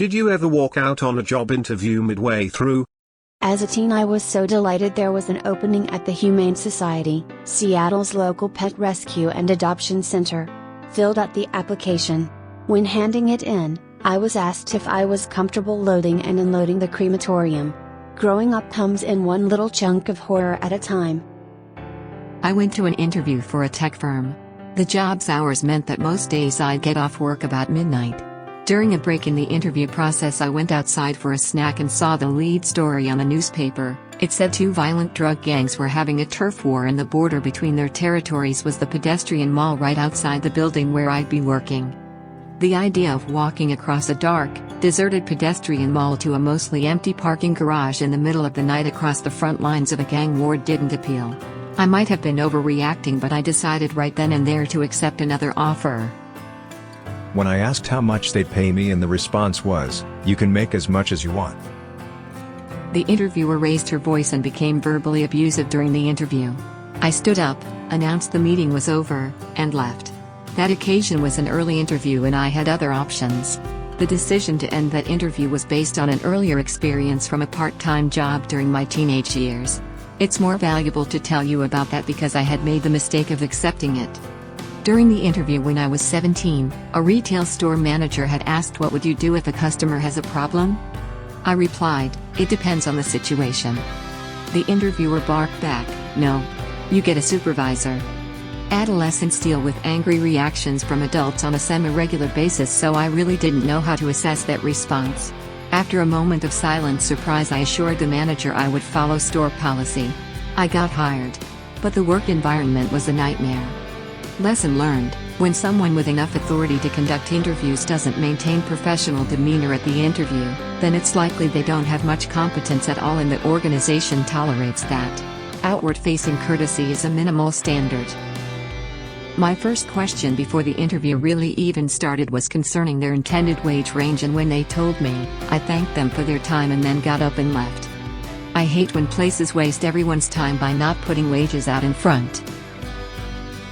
Did you ever walk out on a job interview midway through? As a teen, I was so delighted there was an opening at the Humane Society, Seattle's local pet rescue and adoption center. Filled out the application. When handing it in, I was asked if I was comfortable loading and unloading the crematorium. Growing up comes in one little chunk of horror at a time. I went to an interview for a tech firm. The job's hours meant that most days I'd get off work about midnight. During a break in the interview process, I went outside for a snack and saw the lead story on a newspaper. It said two violent drug gangs were having a turf war, and the border between their territories was the pedestrian mall right outside the building where I'd be working. The idea of walking across a dark, deserted pedestrian mall to a mostly empty parking garage in the middle of the night across the front lines of a gang war didn't appeal. I might have been overreacting, but I decided right then and there to accept another offer. When I asked how much they'd pay me, and the response was, "You can make as much as you want." The interviewer raised her voice and became verbally abusive during the interview. I stood up, announced the meeting was over, and left. That occasion was an early interview and I had other options. The decision to end that interview was based on an earlier experience from a part-time job during my teenage years. It's more valuable to tell you about that because I had made the mistake of accepting it. During the interview when I was 17, a retail store manager had asked, "What would you do if a customer has a problem?" I replied, "It depends on the situation." The interviewer barked back, "No. You get a supervisor." Adolescents deal with angry reactions from adults on a semi-regular basis, so I really didn't know how to assess that response. After a moment of silent surprise, I assured the manager I would follow store policy. I got hired. But the work environment was a nightmare. Lesson learned: when someone with enough authority to conduct interviews doesn't maintain professional demeanor at the interview, then it's likely they don't have much competence at all, and the organization tolerates that. Outward-facing courtesy is a minimal standard. My first question before the interview really even started was concerning their intended wage range, and when they told me, I thanked them for their time and then got up and left. I hate when places waste everyone's time by not putting wages out in front.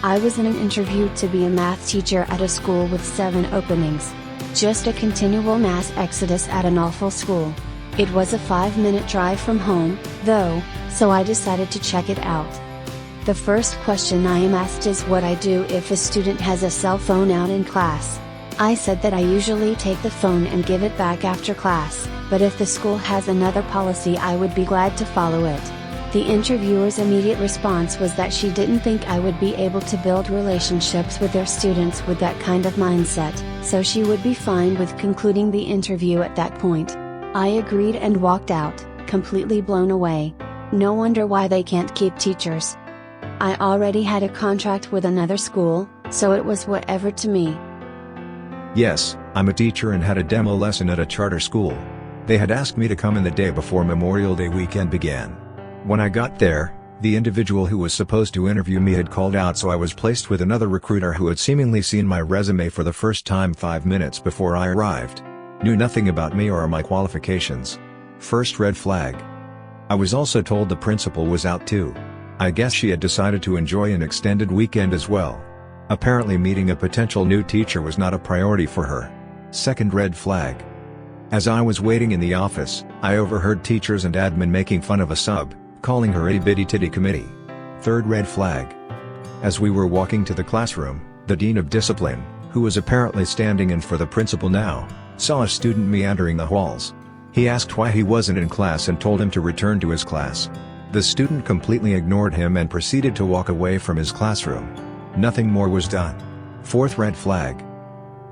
I was in an interview to be a math teacher at a school with 7 openings. Just a continual mass exodus at an awful school. It was a 5-minute drive from home, though, so I decided to check it out. The first question I am asked is what I do if a student has a cell phone out in class. I said that I usually take the phone and give it back after class, but if the school has another policy I would be glad to follow it. The interviewer's immediate response was that she didn't think I would be able to build relationships with their students with that kind of mindset, so she would be fine with concluding the interview at that point. I agreed and walked out, completely blown away. No wonder why they can't keep teachers. I already had a contract with another school, so it was whatever to me. Yes, I'm a teacher and had a demo lesson at a charter school. They had asked me to come in the day before Memorial Day weekend began. When I got there, the individual who was supposed to interview me had called out, so I was placed with another recruiter who had seemingly seen my resume for the first time 5 minutes before I arrived. Knew nothing about me or my qualifications. First red flag. I was also told the principal was out too. I guess she had decided to enjoy an extended weekend as well. Apparently meeting a potential new teacher was not a priority for her. Second red flag. As I was waiting in the office, I overheard teachers and admin making fun of a sub, calling her itty bitty titty committee. Third red flag. As we were walking to the classroom, the dean of discipline, who was apparently standing in for the principal now, saw a student meandering the halls. He asked why he wasn't in class and told him to return to his class. The student completely ignored him and proceeded to walk away from his classroom. Nothing more was done. Fourth red flag.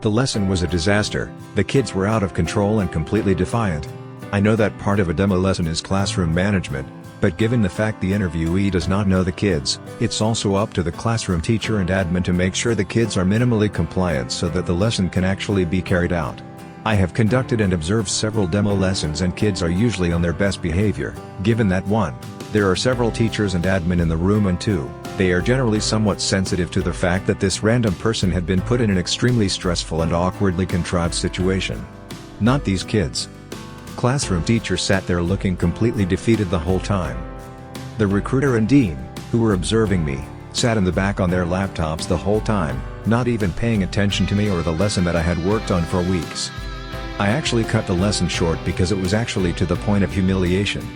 The lesson was a disaster. The kids were out of control and completely defiant. I know that part of a demo lesson is classroom management, but given the fact the interviewee does not know the kids, it's also up to the classroom teacher and admin to make sure the kids are minimally compliant so that the lesson can actually be carried out. I have conducted and observed several demo lessons and kids are usually on their best behavior, given that 1. There are several teachers and admin in the room, and 2. They are generally somewhat sensitive to the fact that this random person had been put in an extremely stressful and awkwardly contrived situation. Not these kids. Classroom teacher sat there looking completely defeated the whole time. The recruiter and dean, who were observing me, sat in the back on their laptops the whole time, not even paying attention to me or the lesson that I had worked on for weeks. I actually cut the lesson short because it was actually to the point of humiliation.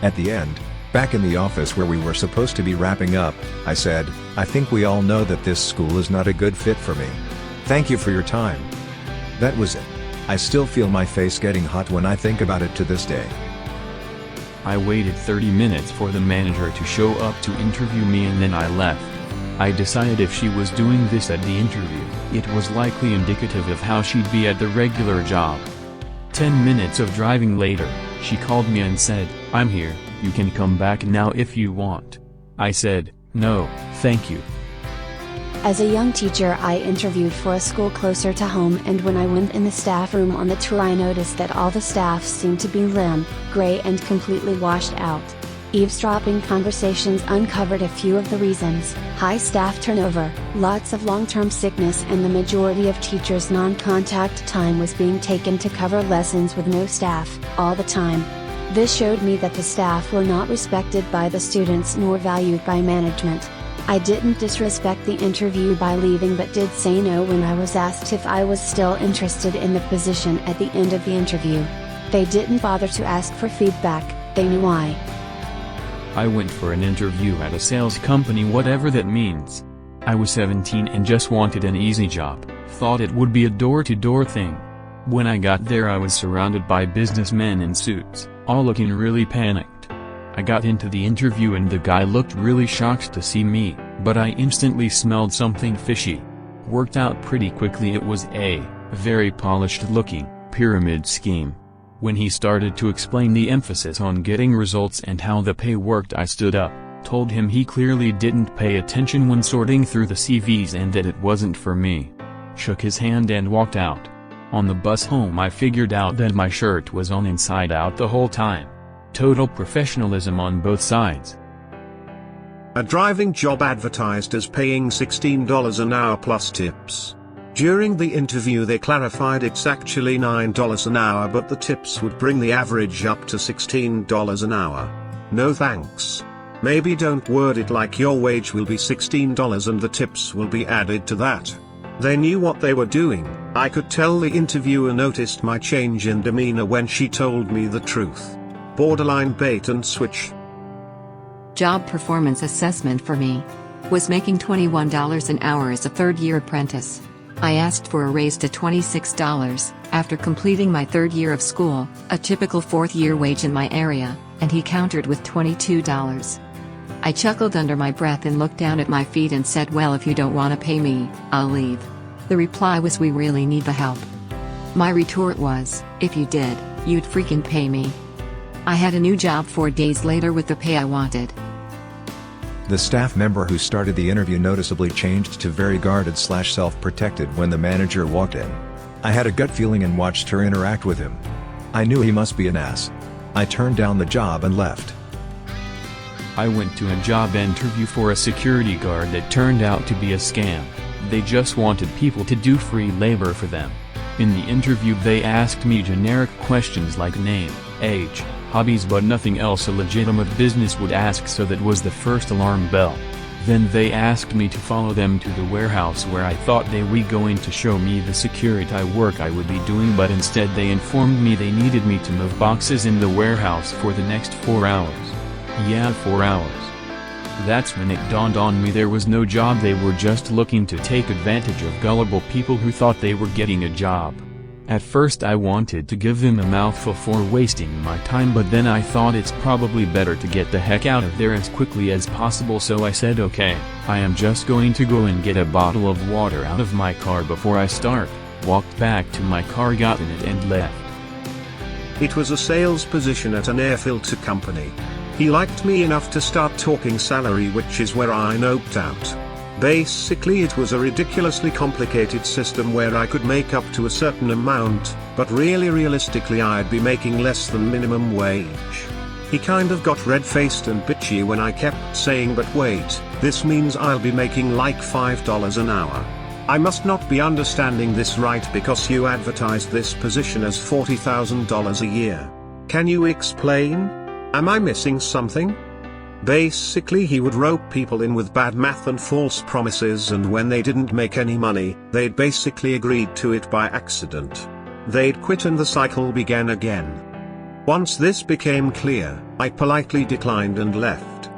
At the end, back in the office where we were supposed to be wrapping up, I said, "I think we all know that this school is not a good fit for me. Thank you for your time." That was it. I still feel my face getting hot when I think about it to this day. I waited 30 minutes for the manager to show up to interview me and then I left. I decided if she was doing this at the interview, it was likely indicative of how she'd be at the regular job. 10 minutes of driving later, she called me and said, "I'm here, you can come back now if you want." I said, "No, thank you." As a young teacher, I interviewed for a school closer to home, and when I went in the staff room on the tour, I noticed that all the staff seemed to be limp, gray, and completely washed out. Eavesdropping conversations uncovered a few of the reasons: high staff turnover, lots of long-term sickness, and the majority of teachers' non-contact time was being taken to cover lessons with no staff, all the time. This showed me that the staff were not respected by the students nor valued by management. I didn't disrespect the interview by leaving, but did say no when I was asked if I was still interested in the position at the end of the interview. They didn't bother to ask for feedback, they knew why. I went for an interview at a sales company, whatever that means. I was 17 and just wanted an easy job, thought it would be a door-to-door thing. When I got there, I was surrounded by businessmen in suits, all looking really panicked. I got into the interview and the guy looked really shocked to see me, but I instantly smelled something fishy. Worked out pretty quickly it was a very polished-looking pyramid scheme. When he started to explain the emphasis on getting results and how the pay worked, I stood up, told him he clearly didn't pay attention when sorting through the CVs and that it wasn't for me. Shook his hand and walked out. On the bus home, I figured out that my shirt was on inside out the whole time. Total professionalism on both sides. A driving job advertised as paying $16 an hour plus tips. During the interview they clarified it's actually $9 an hour, but the tips would bring the average up to $16 an hour. No thanks. Maybe don't word it like your wage will be $16 and the tips will be added to that. They knew what they were doing. I could tell the interviewer noticed my change in demeanor when she told me the truth. Borderline bait and switch. Job performance assessment for me was making $21 an hour as a third-year apprentice. I asked for a raise to $26 after completing my third year of school, a typical fourth-year wage in my area, and he countered with $22. I chuckled under my breath and looked down at my feet and said, "Well, if you don't want to pay me, I'll leave." The reply was, "We really need the help." My retort was, "If you did, you'd freaking pay me." I had a new job 4 days later with the pay I wanted. The staff member who started the interview noticeably changed to very guarded/self-protected when the manager walked in. I had a gut feeling and watched her interact with him. I knew he must be an ass. I turned down the job and left. I went to a job interview for a security guard that turned out to be a scam. They just wanted people to do free labor for them. In the interview they asked me generic questions like name, age, hobbies, but nothing else a legitimate business would ask, so that was the first alarm bell. Then they asked me to follow them to the warehouse where I thought they were going to show me the security work I would be doing, but instead they informed me they needed me to move boxes in the warehouse for the next 4 hours. Yeah, 4 hours. That's when it dawned on me there was no job, they were just looking to take advantage of gullible people who thought they were getting a job. At first I wanted to give them a mouthful for wasting my time, but then I thought it's probably better to get the heck out of there as quickly as possible, so I said, "Okay, I am just going to go and get a bottle of water out of my car before I start," walked back to my car, got in it and left. It was a sales position at an air filter company. He liked me enough to start talking salary, which is where I noped out. Basically it was a ridiculously complicated system where I could make up to a certain amount, but really realistically I'd be making less than minimum wage. He kind of got red-faced and bitchy when I kept saying, "But wait, this means I'll be making like $5 an hour. I must not be understanding this right because you advertised this position as $40,000 a year. Can you explain? Am I missing something?" Basically he would rope people in with bad math and false promises, and when they didn't make any money, they'd basically agreed to it by accident. They'd quit and the cycle began again. Once this became clear, I politely declined and left.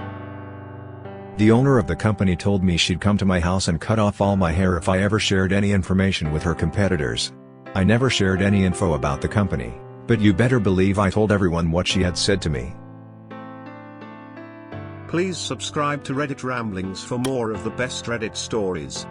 The owner of the company told me she'd come to my house and cut off all my hair if I ever shared any information with her competitors. I never shared any info about the company, but you better believe I told everyone what she had said to me. Please subscribe to Reddit Ramblings for more of the best Reddit stories.